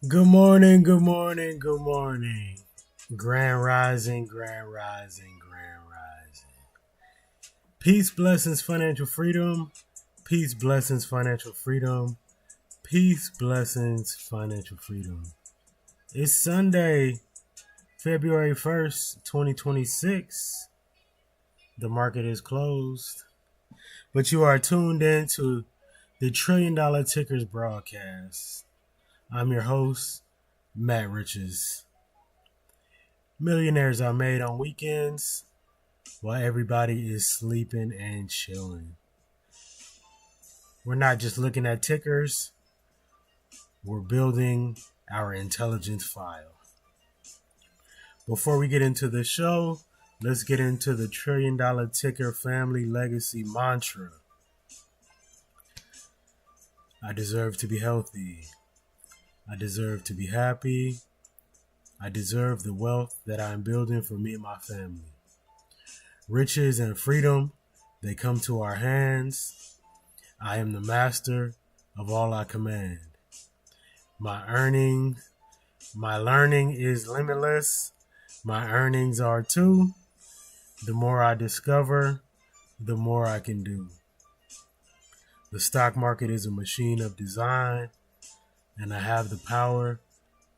Good morning, good morning, good morning. Grand rising, grand rising, grand rising. Peace, blessings, financial freedom. Peace, blessings, financial freedom. Peace, blessings, financial freedom. It's Sunday, February 1st, 2026. The market is closed, but you are tuned in to the Trillion Dollar Tickers broadcast. I'm your host, Matt Riches. Millionaires are made on weekends while everybody is sleeping and chilling. We're not just looking at tickers, we're building our intelligence file. Before we get into the show, let's get into the Trillion Dollar Ticker family legacy mantra. I deserve to be healthy. I deserve to be happy. I deserve the wealth that I am building for me and my family. Riches and freedom, they come to our hands. I am the master of all I command. My learning is limitless. My earnings are too. The more I discover, the more I can do. The stock market is a machine of design, and I have the power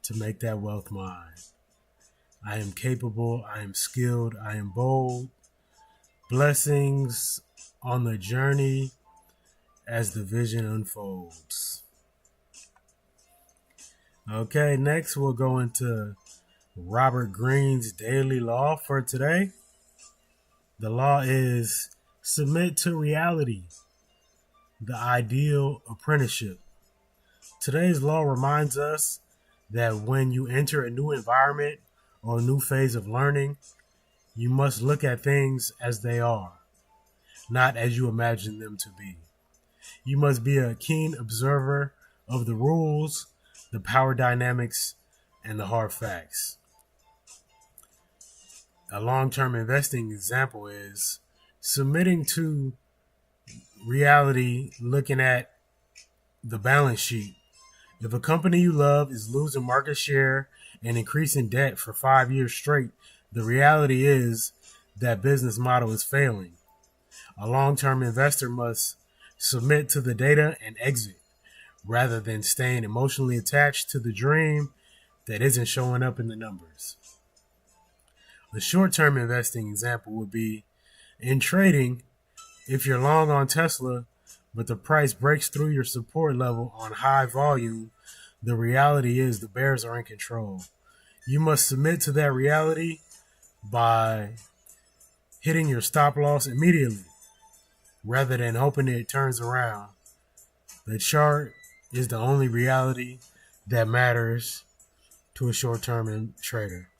to make that wealth mine. I am capable, I am skilled, I am bold. Blessings on the journey as the vision unfolds. Okay, next we'll go into Robert Greene's daily law for today. The law is submit to reality, the ideal apprenticeship. Today's law reminds us that when you enter a new environment or a new phase of learning, you must look at things as they are, not as you imagine them to be. You must be a keen observer of the rules, the power dynamics, and the hard facts. A long-term investing example is submitting to reality, looking at the balance sheet. If a company you love is losing market share and increasing debt for 5 years straight, the reality is that business model is failing. A long-term investor must submit to the data and exit, rather than staying emotionally attached to the dream that isn't showing up in the numbers. A short-term investing example would be in trading. If you're long on Tesla, but the price breaks through your support level on high volume, the reality is the bears are in control. You must submit to that reality by hitting your stop loss immediately, rather than hoping it turns around. The chart is the only reality that matters to a short-term trader.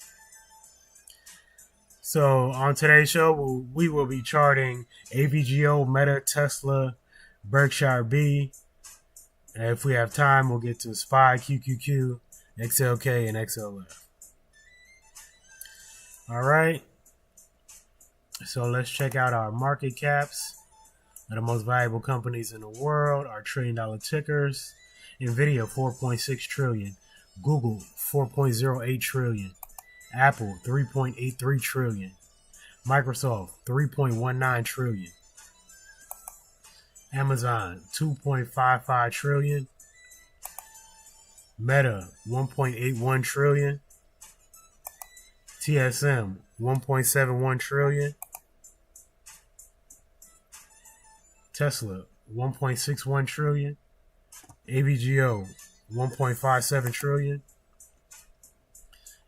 So on today's show, we will be charting AVGO, Meta, Tesla, BRK.B. And if we have time, we'll get to SPY, QQQ, XLK, and XLF. All right. So let's check out our market caps of the most valuable companies in the world, our trillion-dollar tickers. NVIDIA, 4.6 trillion. Google, 4.08 trillion. Apple, 3.83 trillion. Microsoft, 3.19 trillion. Amazon, 2.55 trillion. Meta, 1.81 trillion. TSM, 1.71 trillion. Tesla, 1.61 trillion. AVGO, 1.57 trillion.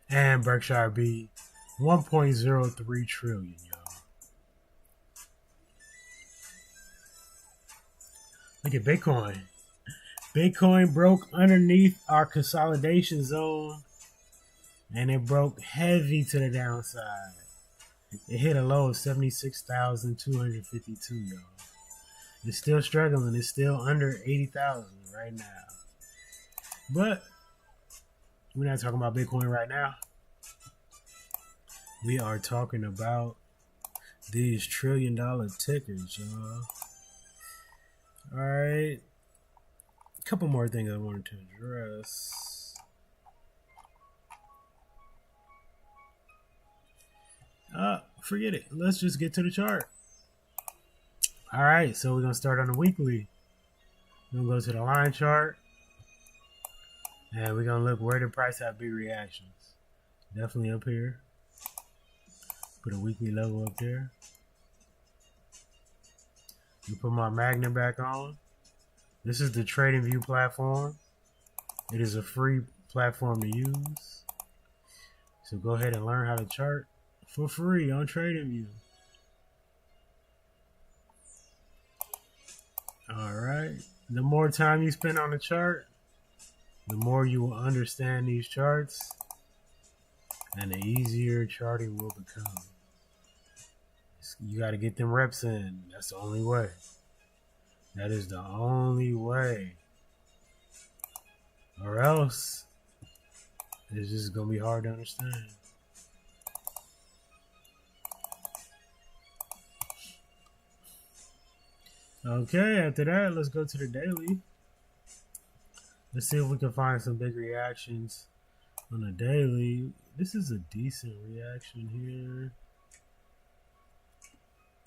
And BRK.B, 1.03 trillion, y'all. Look at Bitcoin. Bitcoin broke underneath our consolidation zone, and it broke heavy to the downside. It hit a low of 76,252, y'all. It's still struggling. It's still under 80,000 right now. But we're not talking about Bitcoin right now. We are talking about these trillion-dollar tickers, y'all. All right. A couple more things I wanted to address. forget it. Let's just get to the chart. All right, so we're gonna start on the weekly. We're gonna go to the line chart, and we're gonna look where the price have big reactions. Definitely up here. Put a weekly level up there. You put my magnet back on. This is the TradingView platform. It is a free platform to use. So go ahead and learn how to chart for free on TradingView. Alright. The more time you spend on the chart, the more you will understand these charts, and the easier charting will become. You got to get them reps in. That's the only way. That is the only way. Or else, it's just going to be hard to understand. Okay, after that, let's go to the daily. Let's see if we can find some big reactions on the daily. This is a decent reaction here.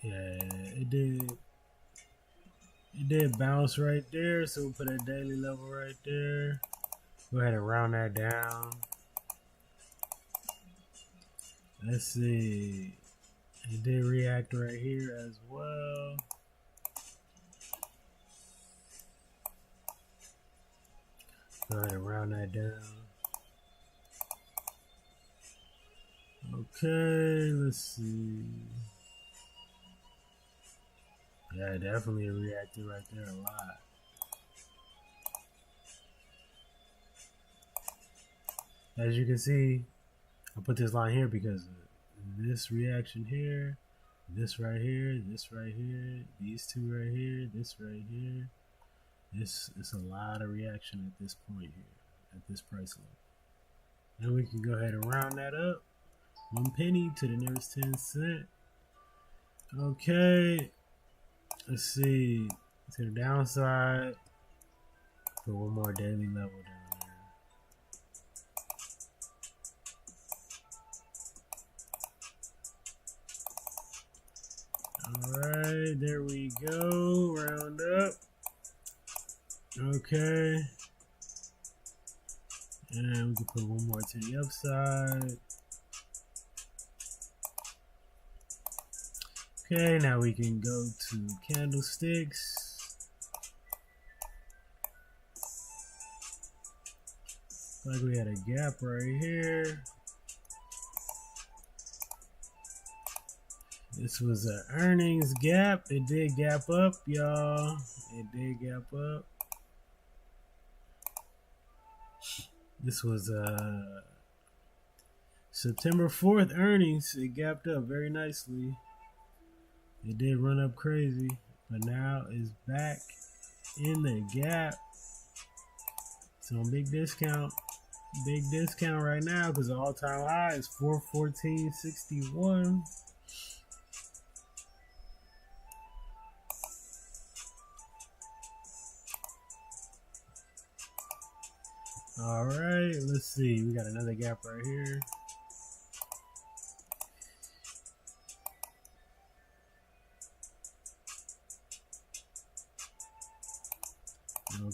Yeah, it did bounce right there, so we'll put a daily level right there. Go ahead and round that down. Let's see. It did react right here as well. Go ahead and round that down. Okay, let's see. Yeah, definitely reacted right there a lot. As you can see, I put this line here because of this reaction here, this right here, this right here, these two right here, this right here. This is a lot of reaction at this point here, at this price level. And we can go ahead and round that up. 1 penny to the nearest 10 cent. Okay. Let's see. To the downside. Put one more daily level down there. Alright, there we go. Round up. Okay. And we can put one more to the upside. Okay, now we can go to candlesticks. Like we had a gap right here. This was an earnings gap. It did gap up, y'all. It did gap up. This was September 4th earnings. It gapped up very nicely. It did run up crazy, but now it's back in the gap. It's on big discount. Big discount right now because the all-time high is 414.61. All right, let's see. We got another gap right here.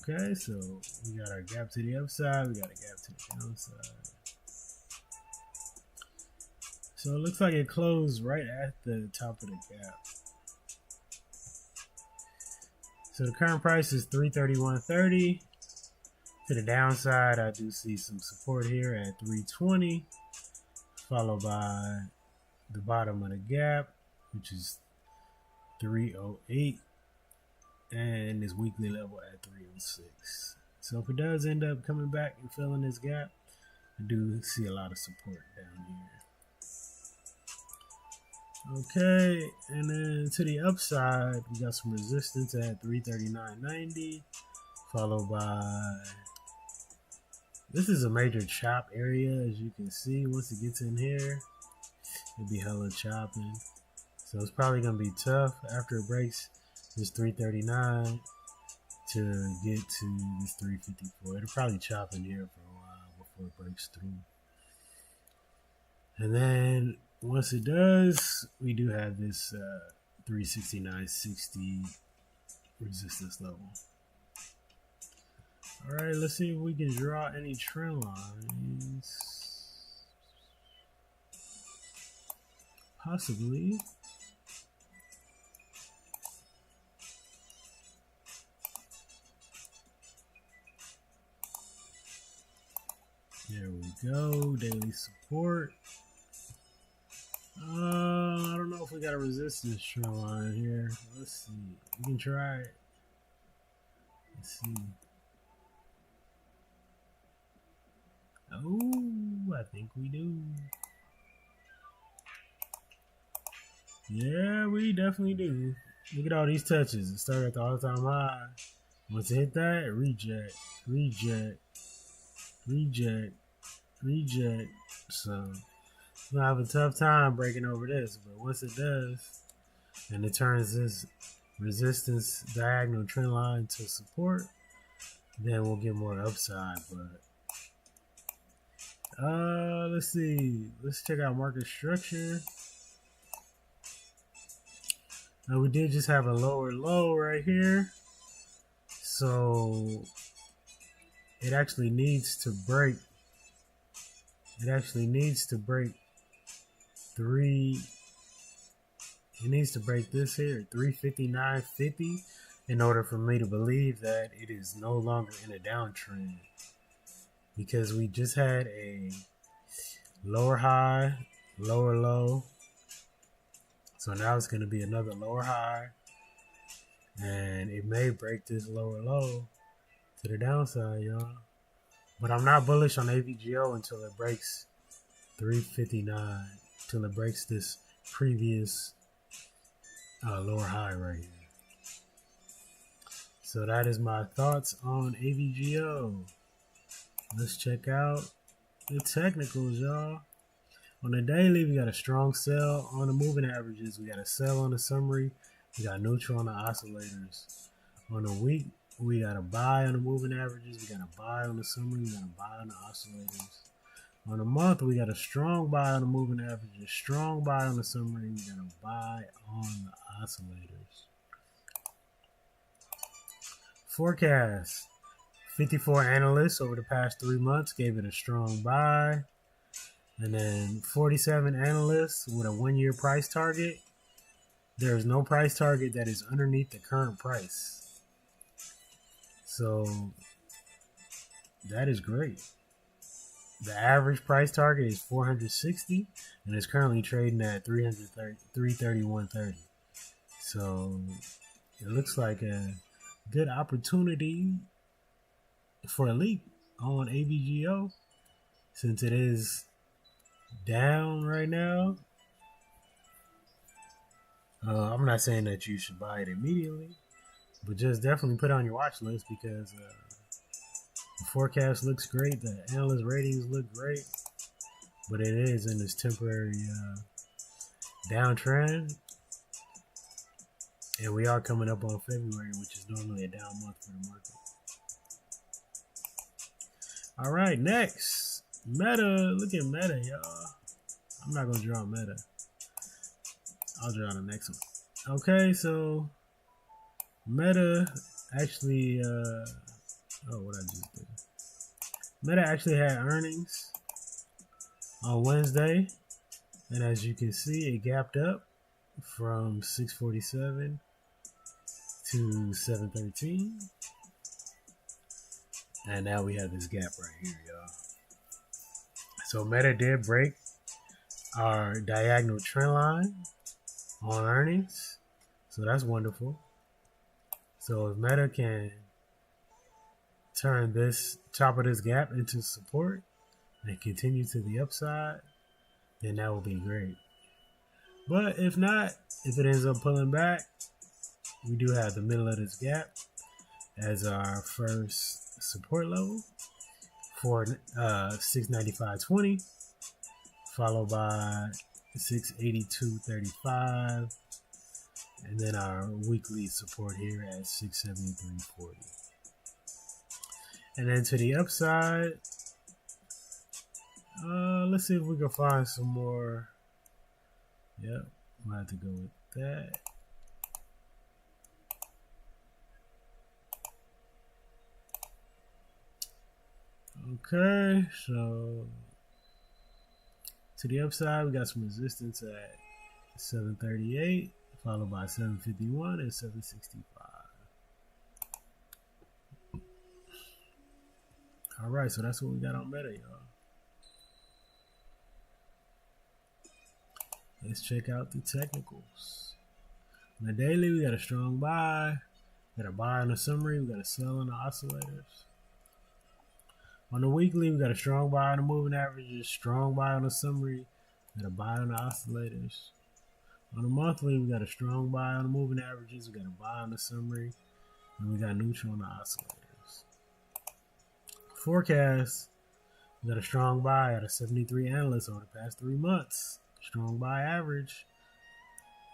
Okay, so we got our gap to the upside, we got a gap to the downside. So it looks like it closed right at the top of the gap. So the current price is 331.30. To the downside, I do see some support here at 320, followed by the bottom of the gap, which is 308. And this weekly level at 306. So if it does end up coming back and filling this gap, I do see a lot of support down here. Okay, and then to the upside, we got some resistance at 339.90, followed by, this is a major chop area, as you can see. Once it gets in here, it'll be hella chopping. So it's probably gonna be tough after it breaks this 339 to get to this 354. It'll probably chop in here for a while before it breaks through. And then once it does, we do have this 369.60 resistance level. All right, let's see if we can draw any trend lines. Possibly. There we go. Daily support. I don't know if we got a resistance trend line here. Let's see. We can try it. Let's see. Oh, I think we do. Yeah, we definitely do. Look at all these touches. It started at the all-time high. Once it hit that, reject, reject, reject, reject. So it's gonna have a tough time breaking over this, but once it does, and it turns this resistance diagonal trend line to support, then we'll get more upside. But let's see. Let's check out market structure. Now we did just have a lower low right here, so it actually needs to break. It actually needs to break three. It needs to break this here, 359.50, in order for me to believe that it is no longer in a downtrend. Because we just had a lower high, lower low. So now it's going to be another lower high. And it may break this lower low to the downside, y'all. But I'm not bullish on AVGO until it breaks 359. Until it breaks this previous lower high right here. So that is my thoughts on AVGO. Let's check out the technicals, y'all. On the daily, we got a strong sell. On the moving averages, we got a sell on the summary. We got neutral on the oscillators. On the week, we got a buy on the moving averages. We got a buy on the summary. We got a buy on the oscillators. On the month, we got a strong buy on the moving averages, strong buy on the summary. We got a buy on the oscillators. Forecast. 54 analysts over the past 3 months gave it a strong buy. And then 47 analysts with a 1-year price target. There is no price target that is underneath the current price. So that is great. The average price target is 460 and it's currently trading at 331.30. So it looks like a good opportunity for a leap on AVGO since it is down right now. I'm not saying that you should buy it immediately, but just definitely put it on your watch list because the forecast looks great. The analyst ratings look great, but it is in this temporary downtrend. And we are coming up on February, which is normally a down month for the market. All right, next. Meta. Look at Meta, y'all. I'm not going to draw Meta. I'll draw the next one. Okay, so Meta actually, what I just did. Meta actually had earnings on Wednesday. And as you can see, it gapped up from 647 to 713. And now we have this gap right here, y'all. So Meta did break our diagonal trend line on earnings. So that's wonderful. So if Meta can turn this top of this gap into support and continue to the upside, then that will be great. But if not, if it ends up pulling back, we do have the middle of this gap as our first support level for 695.20, followed by 682.35, and then our weekly support here at 673.40. And then to the upside, let's see if we can find some more Yep, we'll have to go with that. Okay, so to the upside, we got some resistance at 738, followed by 751 and 765. All right, so that's what we got on Meta, y'all. Let's check out the technicals. On the daily, we got a strong buy. We got a buy on the summary. We got a sell on the oscillators. On the weekly, we got a strong buy on the moving averages, strong buy on the summary, we got a buy on the oscillators. On the monthly, we got a strong buy on the moving averages, we got a buy on the summary, and we got neutral on the oscillators. Forecast, we got a strong buy out of 73 analysts over the past 3 months, strong buy average.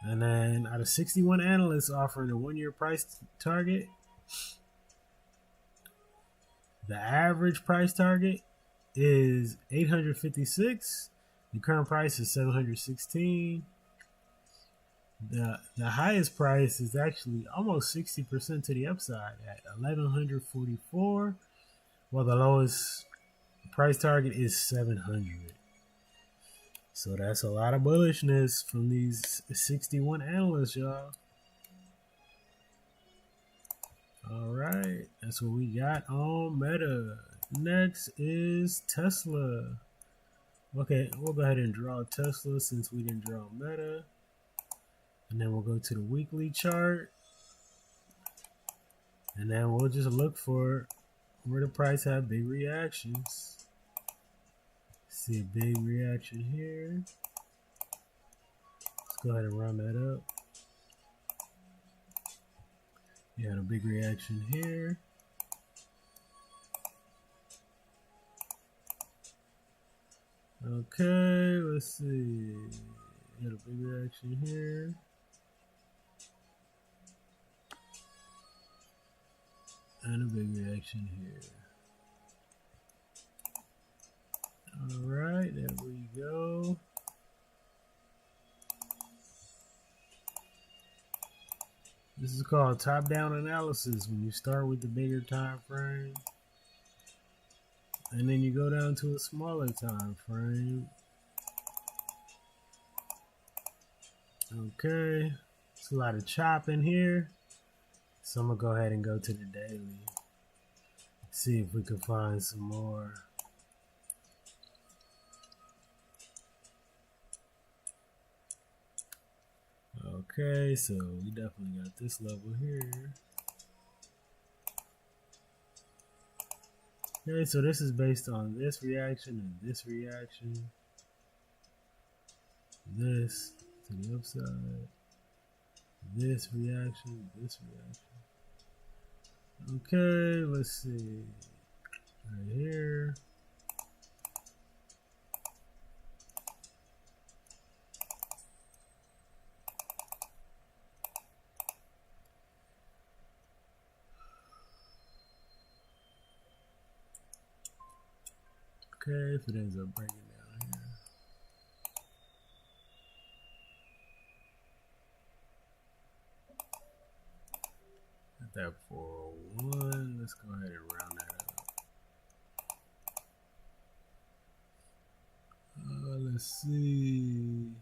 And then out of 61 analysts offering a 1-year price target, the average price target is 856. The current price is 716. The highest price is actually almost 60% to the upside at 1144, while the lowest price target is 700. So that's a lot of bullishness from these 61 analysts, y'all. All right, that's what we got on Meta. Next is Tesla. Okay, we'll go ahead and draw Tesla since we didn't draw Meta. And then we'll go to the weekly chart. And then we'll just look for where the price have big reactions. See a big reaction here. Let's go ahead and run that up. You had a big reaction here. Okay, let's see. You had a big reaction here. And a big reaction here. All right, there we go. This is called top-down analysis when you start with the bigger time frame and then you go down to a smaller time frame. Okay, it's a lot of chopping here. So I'm gonna go ahead and go to the daily. See if we can find some more. Okay, so we definitely got this level here. Okay, so this is based on this reaction and this reaction. This to the upside. This reaction, this reaction. Okay, let's see. Right here. Okay, if it ends up breaking down here. At that 401, let's go ahead and round that up. Let's see.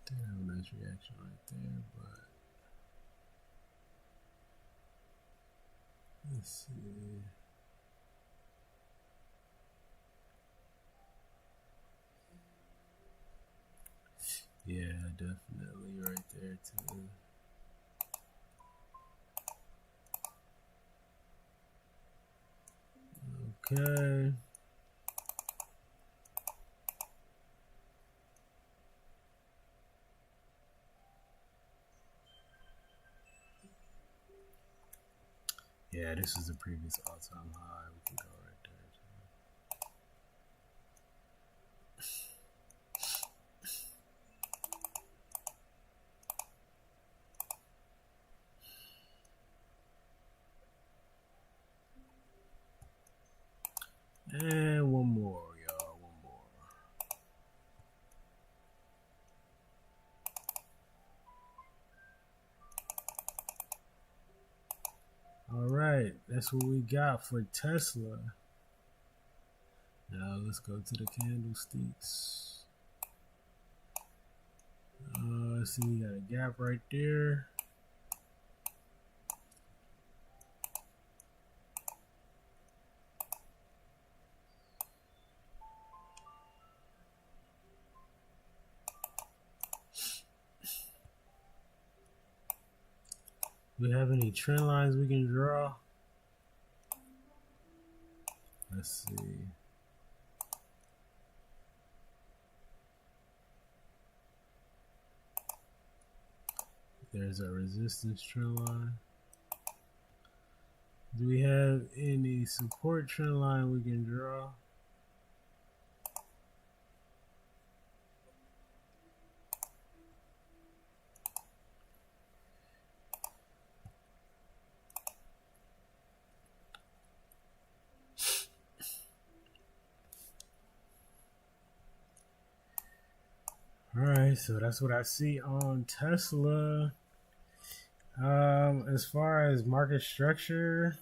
Damn, nice reaction right there, but let's see. Yeah, definitely right there too. Okay. Yeah, this is the previous all-time high. We can go right there. right, that's what we got for Tesla. Now let's go to the candlesticks. Let's see, we got a gap right there. Do we have any trend lines we can draw? Let's see. There's a resistance trend line. Do we have any support trend line we can draw? All right, so that's what I see on Tesla. As far as market structure,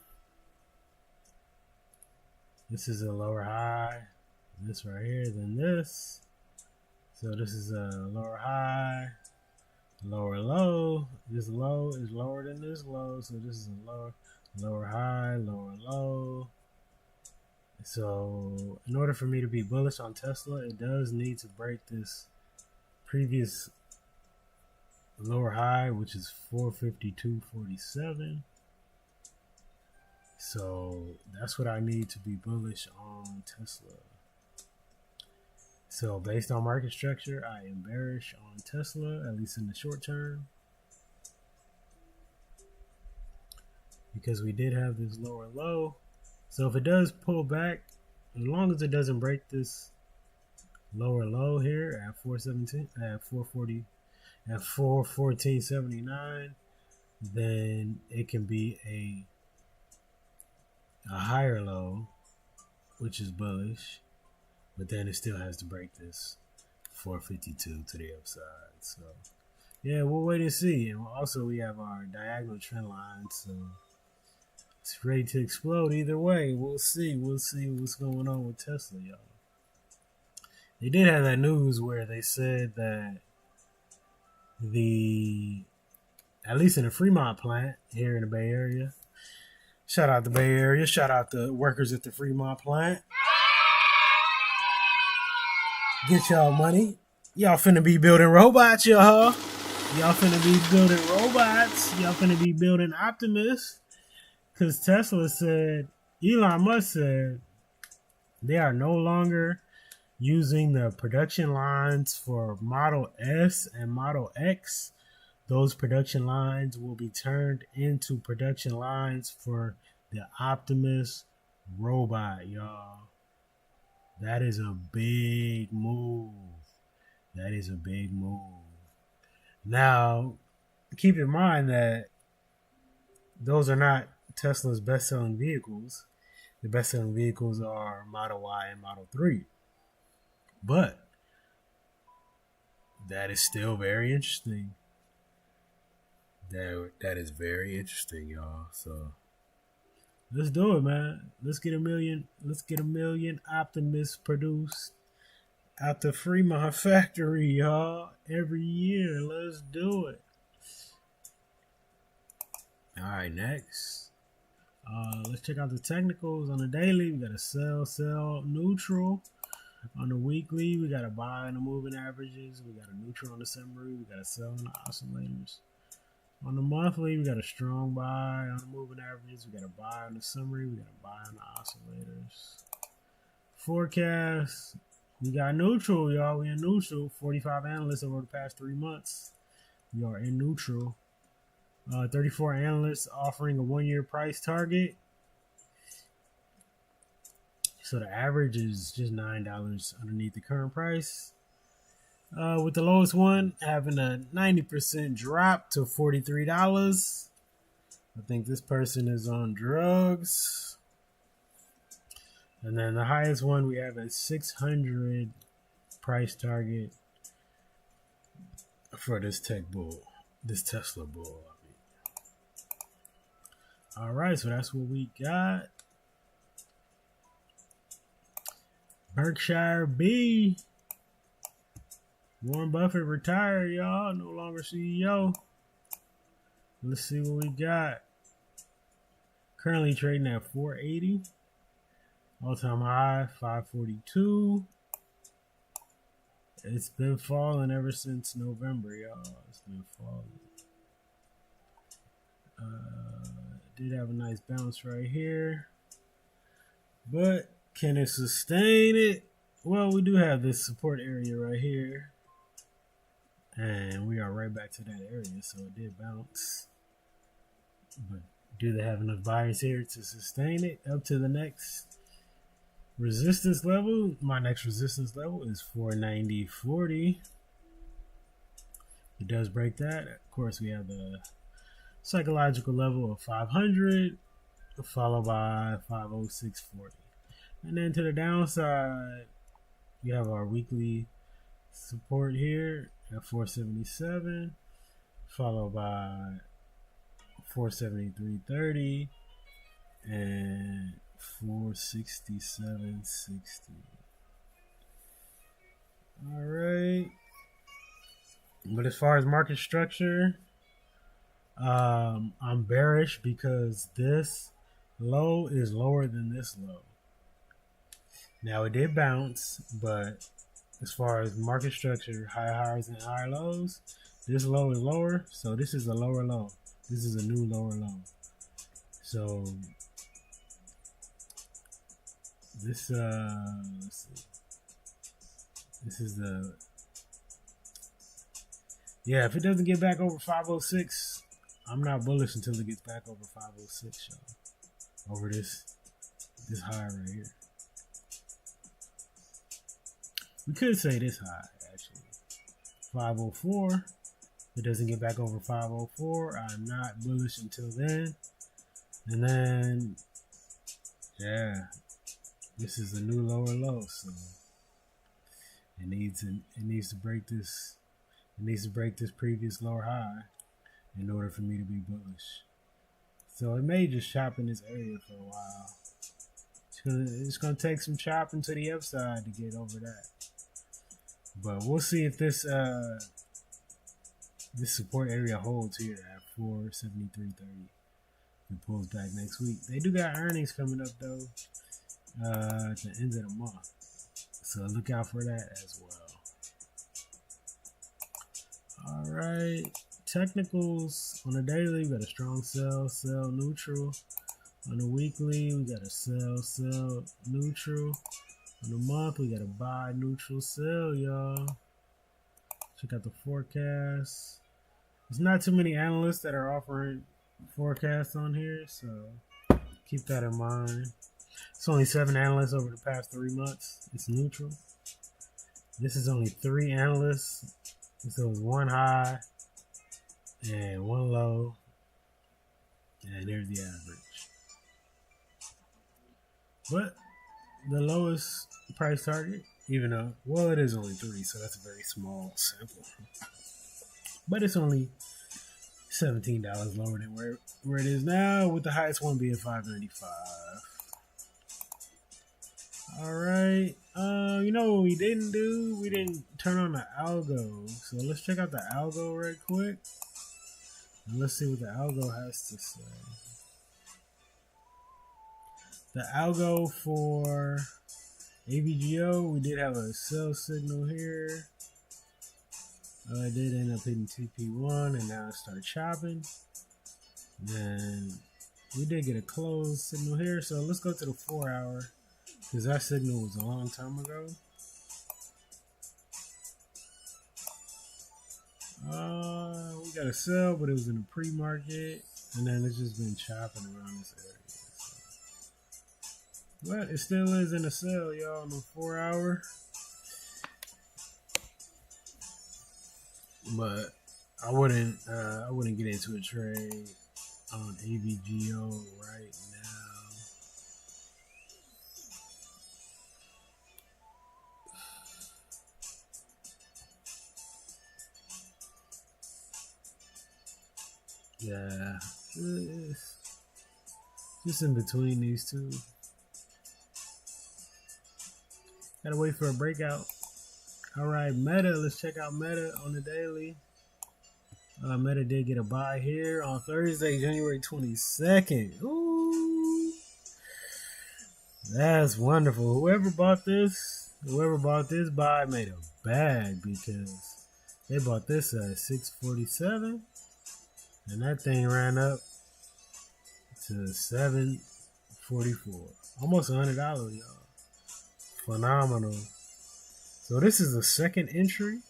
this is a lower high. This right here, then this. So this is a lower high, lower low. This low is lower than this low, so this is a lower high, lower low. So in order for me to be bullish on Tesla, it does need to break this previous lower high, which is 452.47. So that's what I need to be bullish on Tesla. So based on market structure, I am bearish on Tesla, at least in the short term, because we did have this lower low. So if it does pull back, as long as it doesn't break this lower low here at 417, at 440, at 414.79, then it can be a higher low, which is bullish, but then it still has to break this 452 to the upside. So yeah, we'll wait and see. And also we have our diagonal trend line, so it's ready to explode either way. We'll see what's going on with Tesla, y'all. They did have that news where they said that at least in the Fremont plant here in the Bay Area, shout out the Bay Area, shout out the workers at the Fremont plant. Get y'all money. Y'all finna be building robots, y'all. Y'all finna be building robots. Y'all finna be building Optimus. Because Tesla said, Elon Musk said, they are no longer using the production lines for Model S and Model X. Those production lines will be turned into production lines for the Optimus robot, y'all. That is a big move. That is a big move. Now, keep in mind that those are not Tesla's best-selling vehicles. The best-selling vehicles are Model Y and Model 3. But that is still very interesting. That is very interesting, y'all. So let's do it, man. Let's get a million Optimus produced out the Fremont factory, y'all. Every year. Let's do it. All right, next. Let's check out the technicals on the daily. We got a sell, neutral. On the weekly, we got a buy on the moving averages. We got a neutral on the summary. We got a sell on the oscillators. On the monthly, we got a strong buy on the moving averages. We got a buy on the summary. We got a buy on the oscillators. Forecast, we got neutral, y'all. We in neutral. 45 analysts over the past 3 months. We are in neutral. 34 analysts offering a 1-year price target. So the average is just $9 underneath the current price. With the lowest one having a 90% drop to $43. I think this person is on drugs. And then the highest one, we have a 600 price target for this Tesla bull. All right, so that's what we got. BRK.B. Warren Buffett retired, y'all. No longer CEO. Let's see what we got. Currently trading at 480. All-time high, 542. It's been falling ever since November, y'all. It's been falling. Did have a nice bounce right here. But can it sustain it? Well, we do have this support area right here. And we are right back to that area, so it did bounce. But do they have enough buyers here to sustain it up to the next resistance level? My next resistance level is 490.40. It does break that. Of course, we have the psychological level of 500, followed by 506.40. And then to the downside, you have our weekly support here at 477, followed by 473.30 and 467.60. All right. But as far as market structure, I'm bearish because this low is lower than this low. Now it did bounce, but as far as market structure, high highs and higher lows, this low is lower, so this is a lower low. This is a new lower low. So this let's see. This is the if it doesn't get back over 506, I'm not bullish until it gets back over 506, y'all. Over this high right here. We could say this high, actually. 504. If it doesn't get back over 504, I'm not bullish until then. And then, this is a new lower low, so it needs to break this. It needs to break this previous lower high in order for me to be bullish. So it may just chop in this area for a while. It's gonna take some chopping to the upside to get over that. But we'll see if this support area holds here at 473.30. It pulls back next week. They do got earnings coming up though at the end of the month, so look out for that as well. All right, technicals on the daily, we got a strong sell neutral. On the weekly, we got a sell neutral. On the month, we got a buy neutral sell, y'all. Check out the forecast. There's not too many analysts that are offering forecasts on here, so keep that in mind. It's only 7 analysts over the past 3 months. It's neutral. This is only 3 analysts. So it's 1 high and 1 low. And there's the average. But the lowest price target, even though, well, it is only 3, so that's a very small sample. But it's only $17 lower than where it is now, with the highest one being $5.95. All right. You know what we didn't do? We didn't turn on the algo. So let's check out the algo right quick. And let's see what the algo has to say. The algo for AVGO, we did have a sell signal here. It did end up hitting TP1 and now it started chopping. Then we did get a close signal here. So let's go to the 4 hour because that signal was a long time ago. We got a sell, but it was in a pre-market. And then it's just been chopping around this area. But it still is in a sell, y'all, on the 4 hour. But I wouldn't get into a trade on AVGO right now. Yeah. Just in between these two. Gotta wait for a breakout. All right, Meta. Let's check out Meta on the daily. Meta did get a buy here on Thursday, January 22nd. Ooh, that's wonderful. Whoever bought this buy made a bag because they bought this at 647, and that thing ran up to 744, almost $100, y'all. Phenomenal. So this is the second entry,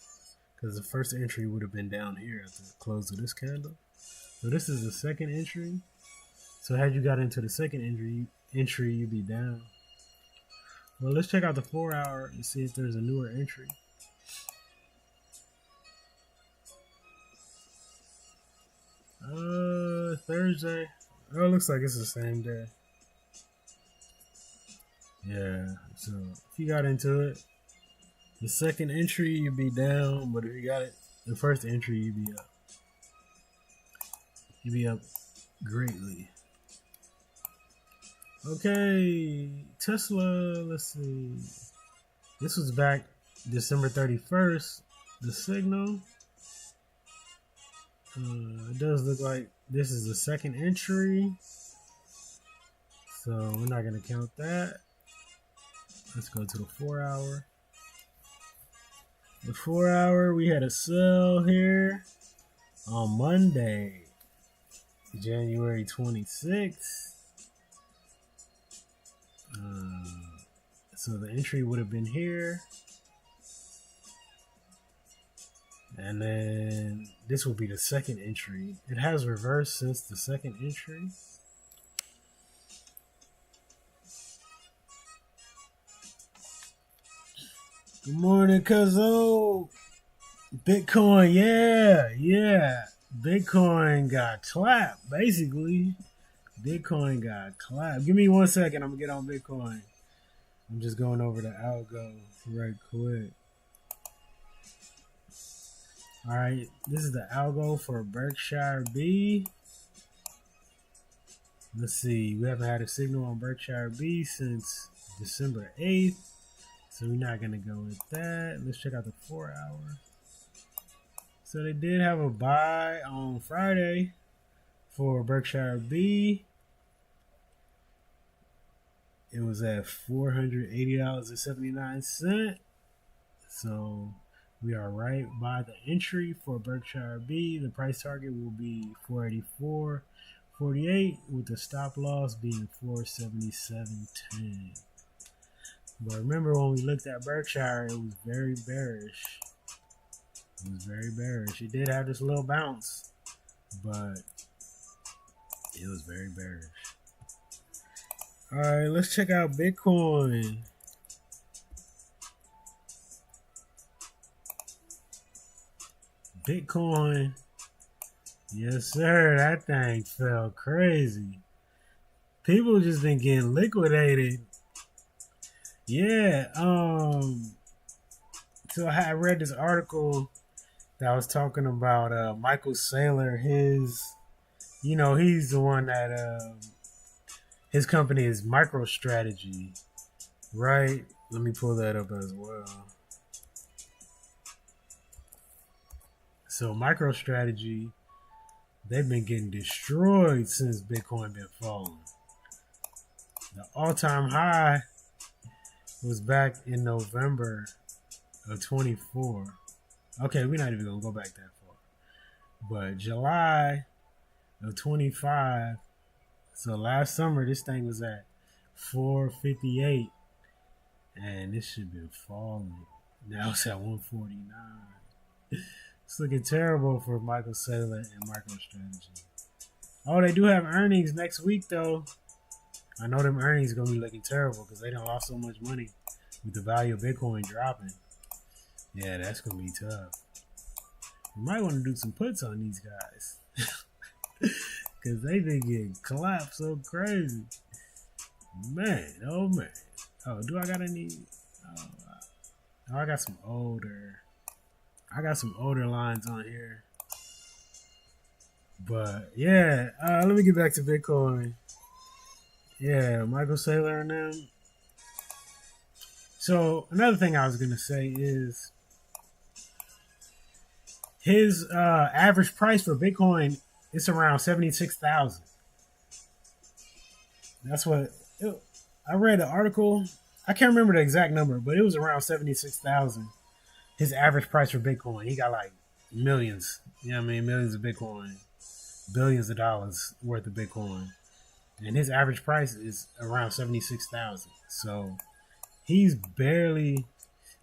because the first entry would have been down here at the close of this candle. So this is the second entry. So had you got into the second entry, you'd be down. Well, let's check out the 4 hour and see if there's a newer entry. Thursday. Oh, it looks like it's the same day. Yeah, so if you got into it, the second entry you'd be down, but if you got it, the first entry you'd be up. You'd be up greatly. Okay, Tesla, let's see. This was back December 31st, the signal. It does look like this is the second entry, so we're not going to count that. Let's go to the 4 hour. The 4 hour, we had a sell here on Monday, January 26th. So the entry would have been here. And then this will be the second entry. It has reversed since the second entry. Good morning, Cuzzo. Bitcoin, yeah. Bitcoin got clapped, basically. Bitcoin got clapped. Give me 1 second. I'm going to get on Bitcoin. I'm just going over to AVGO right quick. All right, this is the AVGO for BRK.B. Let's see. We haven't had a signal on BRK.B since December 8th. So we're not going to go with that. Let's check out the 4 hour. So they did have a buy on Friday for BRK.B. It was at $480.79. So we are right by the entry for BRK.B. The price target will be $484.48 with the stop loss being $477.10. But remember when we looked at Berkshire, it was very bearish. It did have this little bounce, but it was very bearish. All right, let's check out Bitcoin. Bitcoin. Yes, sir. That thing fell crazy. People just been getting liquidated. Yeah. So I read this article that was talking about Michael Saylor. He's the one that his company is MicroStrategy, right? Let me pull that up as well. So MicroStrategy, they've been getting destroyed since Bitcoin been falling. The all-time high was back in November of 24. Okay, we're not even going to go back that far. But July of 25, so last summer, this thing was at 458. And this should be falling. Now it's at 149. It's looking terrible for Michael Saylor and MicroStrategy. Oh, they do have earnings next week, though. I know them earnings are going to be looking terrible because they done lost so much money with the value of Bitcoin dropping. Yeah, that's going to be tough. You might want to do some puts on these guys. Because they've been getting collapsed so crazy. Man, oh man. Oh, do I got any? Oh, I got some older lines on here. But yeah, let me get back to Bitcoin. Yeah, Michael Saylor and them. So another thing I was gonna say is his average price for Bitcoin is around 76,000. That's what I read. An article. I can't remember the exact number, but it was around 76,000. His average price for Bitcoin. He got like millions. You know what I mean? Millions of Bitcoin, billions of dollars worth of Bitcoin, and his average price is around 76,000. So he's barely.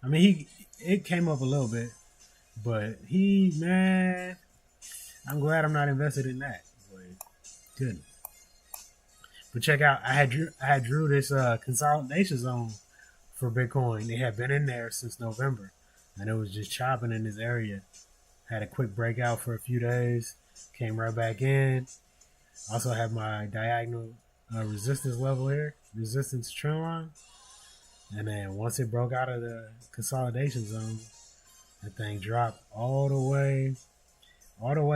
I mean, it came up a little bit, but man, I'm glad I'm not invested in that. Boy, good. But check out, I had drew this consolidation zone for Bitcoin. It had been in there since November, and it was just chopping in this area. Had a quick breakout for a few days, came right back in. Also have my diagonal resistance level here, resistance trend line, and then once it broke out of the consolidation zone, that thing dropped all the way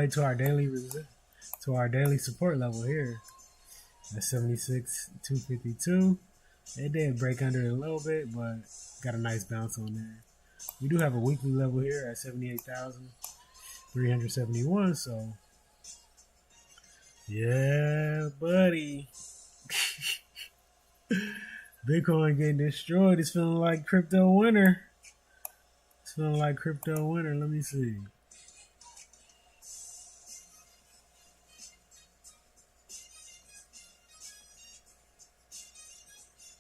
to our daily support level here at 76,252. It did break under it a little bit, but got a nice bounce on there. We do have a weekly level here at 78,371. So, yeah, buddy. Bitcoin getting destroyed. It's feeling like crypto winter. Let me see.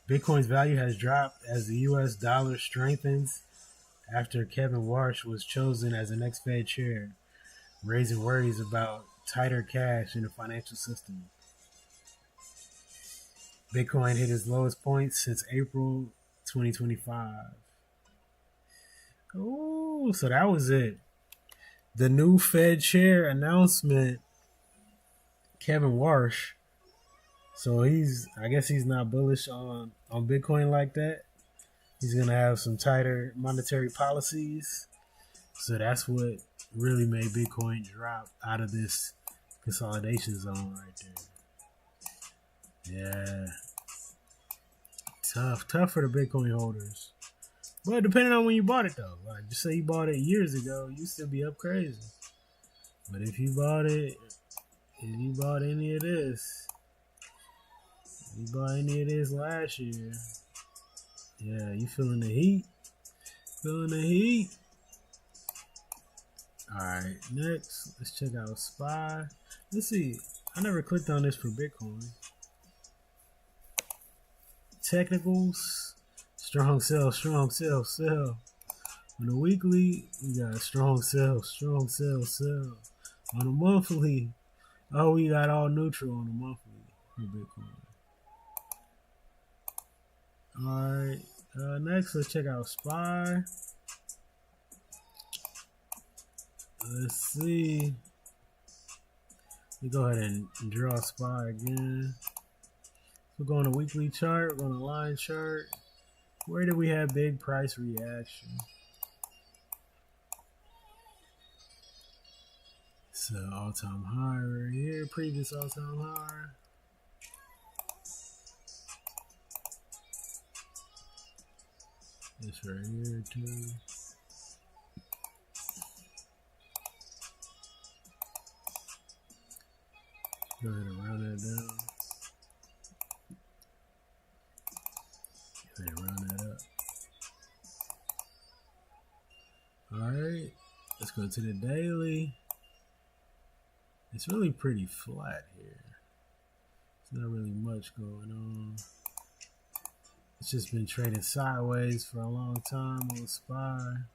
Bitcoin's value has dropped as the U.S. dollar strengthens after Kevin Warsh was chosen as the next Fed chair, raising worries about tighter cash in the financial system. Bitcoin hit its lowest point since April 2025. Oh, so that was it. The new Fed chair announcement, Kevin Warsh. So I guess he's not bullish on Bitcoin like that. He's gonna have some tighter monetary policies. So that's what really made Bitcoin drop out of this consolidation zone right there. Yeah. Tough for the Bitcoin holders. But depending on when you bought it though. Like just say you bought it years ago, you still be up crazy. But if you bought any of this, last year, yeah, you feeling the heat. Alright, next, let's check out SPY. Let's see. I never clicked on this for Bitcoin. Technicals. Strong sell. On the weekly, we got strong sell. On the monthly, we got all neutral on the monthly for Bitcoin. Alright, next, let's check out SPY. Let's see. We go ahead and draw SPY again. We're going to weekly chart. We're going to line chart. Where did we have big price reaction? So all-time high right here. Previous all-time high. This right here too. Go ahead and round that down. Go ahead and round that up. Alright, let's go to the daily. It's really pretty flat here. There's not really much going on. It's just been trading sideways for a long time on SPY.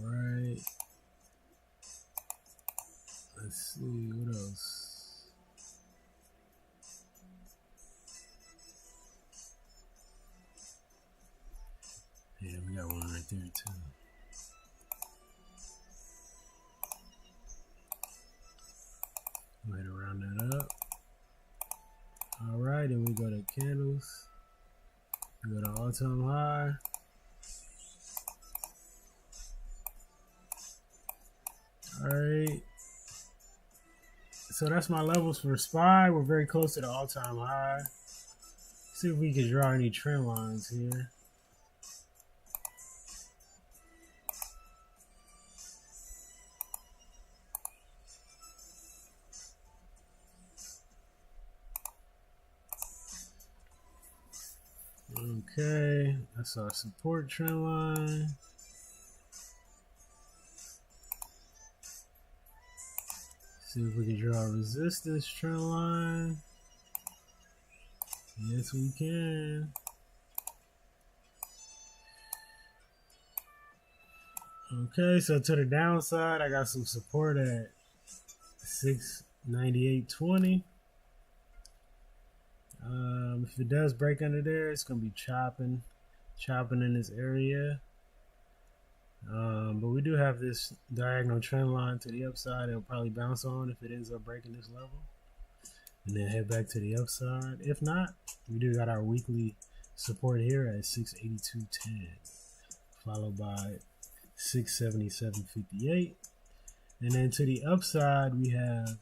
Alright. Let's see. there too. Go ahead and round that up. All right, and we go to candles. We go to all-time high. All right. So that's my levels for SPY. We're very close to the all-time high. See if we can draw any trend lines here. Okay, that's our support trend line. See if we can draw a resistance trend line. Yes, we can. Okay, so to the downside, I got some support at 698.20. If it does break under there, it's gonna be chopping in this area. But we do have this diagonal trend line to the upside. It'll probably bounce on if it ends up breaking this level, and then head back to the upside. If not, we do got our weekly support here at 682.10, followed by 677.58, and then to the upside we have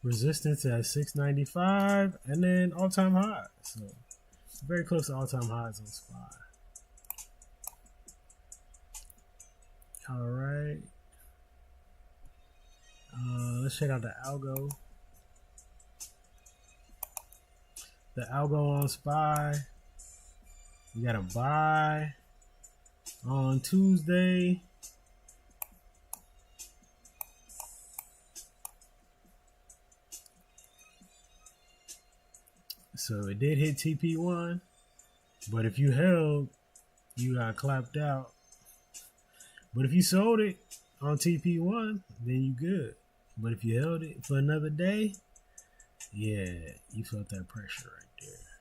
resistance at 695, and then all-time high. So very close to all-time highs on SPY. All right. Let's check out the algo. The algo on SPY. We got a buy on Tuesday. So it did hit TP1, but if you held, you got clapped out. But if you sold it on TP1, then you good. But if you held it for another day, yeah, you felt that pressure right there.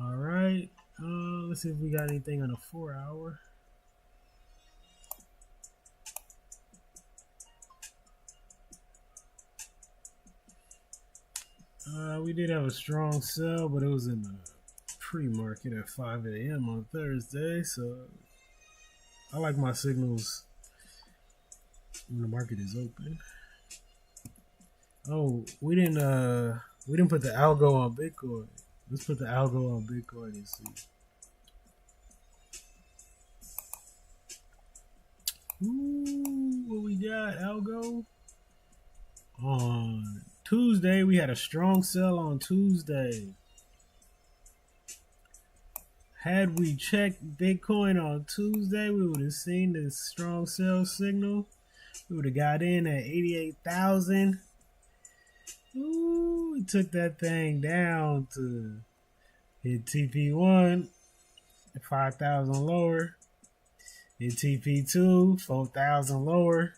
All right, let's see if we got anything on a 4 hour. We did have a strong sell, but it was in the pre-market at 5 a.m. on Thursday, so I like my signals when the market is open. Oh, we didn't put the algo on Bitcoin. Let's put the algo on Bitcoin and see. Ooh, what we got, algo? On Tuesday, we had a strong sell on Tuesday. Had we checked Bitcoin on Tuesday, we would have seen this strong sell signal. We would have got in at 88,000. Ooh, we took that thing down to hit TP1 at 5,000 lower. Hit TP2, 4,000 lower.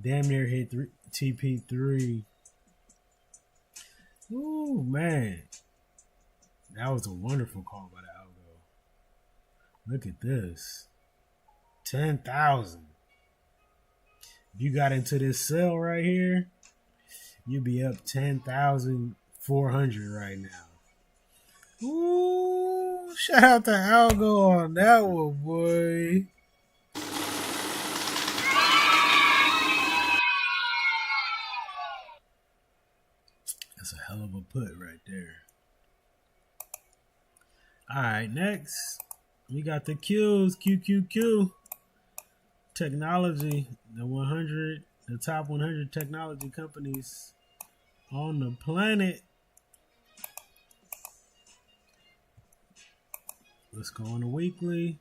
Damn near hit TP3. Ooh, man. That was a wonderful call by the algo. Look at this. 10,000. If you got into this sell right here, you'd be up 10,400 right now. Ooh, shout out to algo on that one, boy. That's a hell of a put right there. Alright, next we got the Qs, QQQ technology, the top 100 technology companies on the planet. Let's go on the weekly.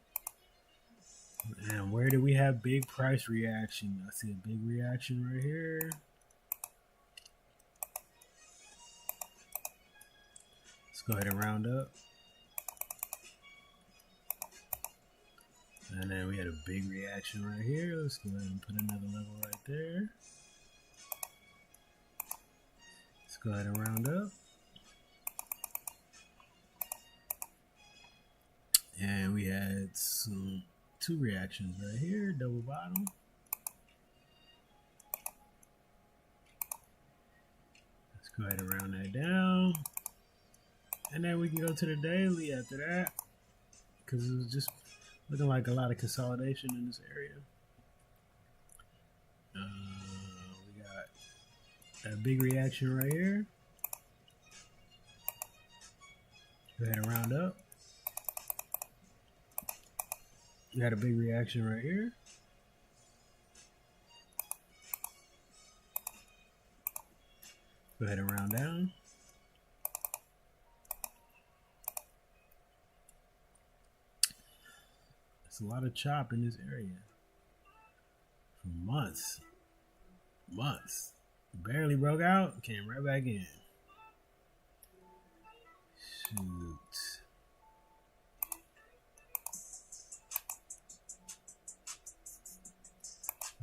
And where do we have big price reaction? I see a big reaction right here. Let's go ahead and round up. And then we had a big reaction right here. Let's go ahead and put another level right there. Let's go ahead and round up. And we we had some two reactions right here, double bottom. Let's go ahead and round that down. And then we can go to the daily after that, because it was just looking like a lot of consolidation in this area. We got a big reaction right here. Go ahead and round up. We had a big reaction right here. Go ahead and round down. There's a lot of chop in this area for months. Barely broke out, came right back in. Shoot.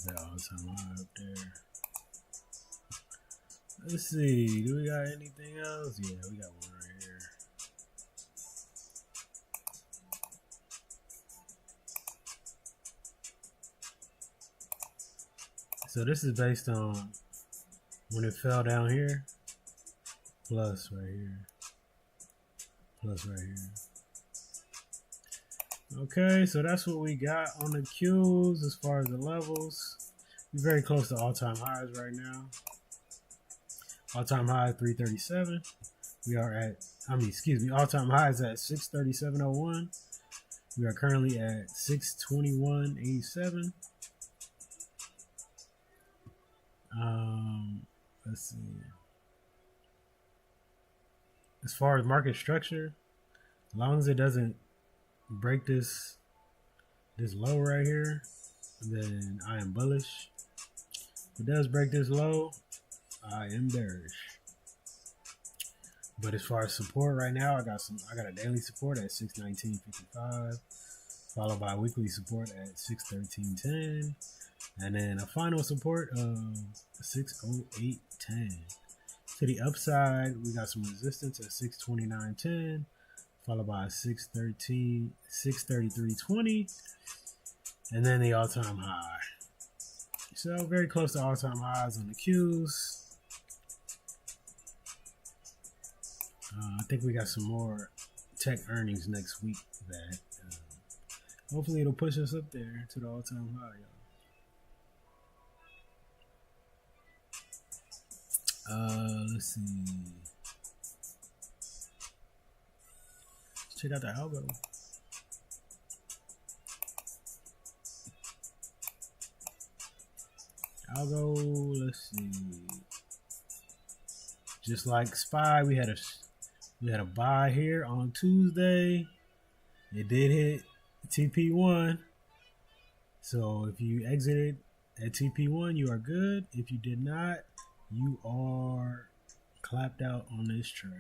That all-time high up there. Let's see. Do we got anything else? Yeah, we got one right here. So this is based on when it fell down here, plus right here, plus right here. Okay, so that's what we got on the Qs as far as the levels. We're very close to all-time highs right now. All-time high 337. We are at, all-time highs at 637.01. We are currently at 621.87. Let's see. As far as market structure, as long as it doesn't break this low right here, then I am bullish. If it does break this low, I am bearish. But as far as support right now, I got a daily support at 619.55, followed by weekly support at 613.10, and then a final support of 608.10. To the upside, we got some resistance at 629.10, followed by 633.20, and then the all-time high. So very close to all-time highs on the Qs. I think we got some more tech earnings next week that hopefully it'll push us up there to the all-time high, y'all. Let's see. Let's check out the AVGO. Let's see. Just like SPY, we had a buy here on Tuesday. It did hit TP1. So if you exited at TP1, you are good. If you did not, you are clapped out on this trade.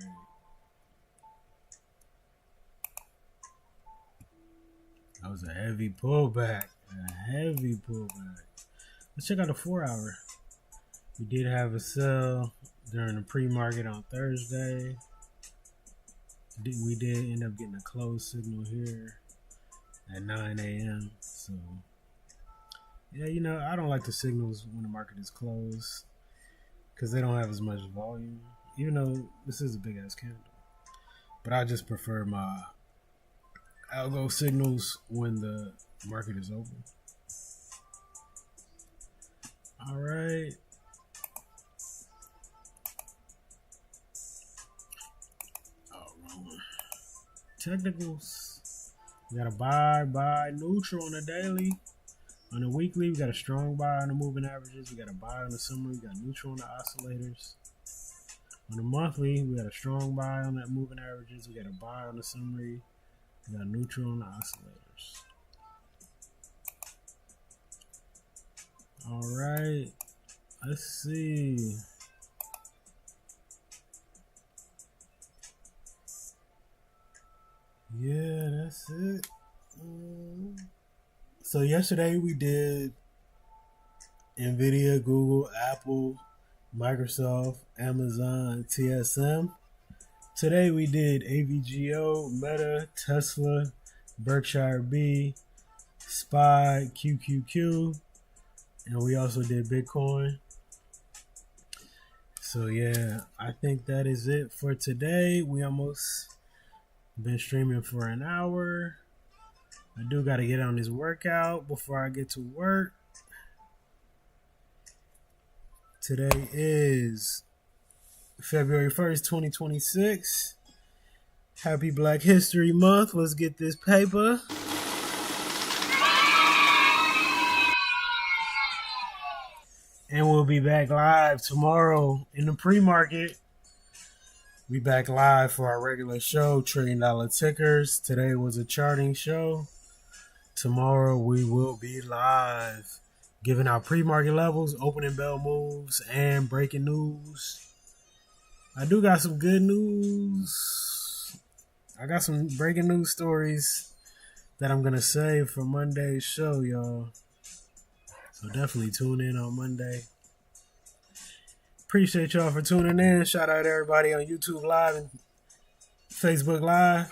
That was a heavy pullback. Let's check out the 4-hour. We did have a sell during the pre-market on Thursday. We did end up getting a close signal here at 9 a.m. So, yeah, you know, I don't like the signals when the market is closed because they don't have as much volume, even though this is a big-ass candle. But I just prefer my AVGO signals when the market is open. All right. Oh, wrong one. Technicals. We got a buy, neutral on the daily. On the weekly, we got a strong buy on the moving averages. We got a buy on the summary. We got neutral on the oscillators. On the monthly, we got a strong buy on that moving averages. We got a buy on the summary. We got neutral on the oscillators. All right. Let's see. Yeah, that's it. So yesterday we did NVIDIA, Google, Apple, Microsoft, Amazon, TSM. Today we did AVGO, Meta, Tesla, BRK.B, SPY, QQQ, and we also did Bitcoin. So yeah, I think that is it for today. We almost been streaming for an hour. I do got to get on this workout before I get to work. Today is February 1st, 2026. Happy Black History Month. Let's get this paper. And we'll be back live tomorrow in the pre-market. We back live for our regular show, $1 trillion tickers. Today was a charting show. Tomorrow we will be live, giving out pre-market levels, opening bell moves, and breaking news. I do got some good news. I got some breaking news stories that I'm going to save for Monday's show, y'all. So definitely tune in on Monday. Appreciate y'all for tuning in. Shout out to everybody on YouTube Live and Facebook Live.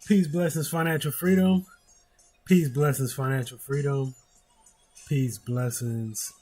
Peace, blessings, financial freedom. Peace, blessings, financial freedom. Peace, blessings,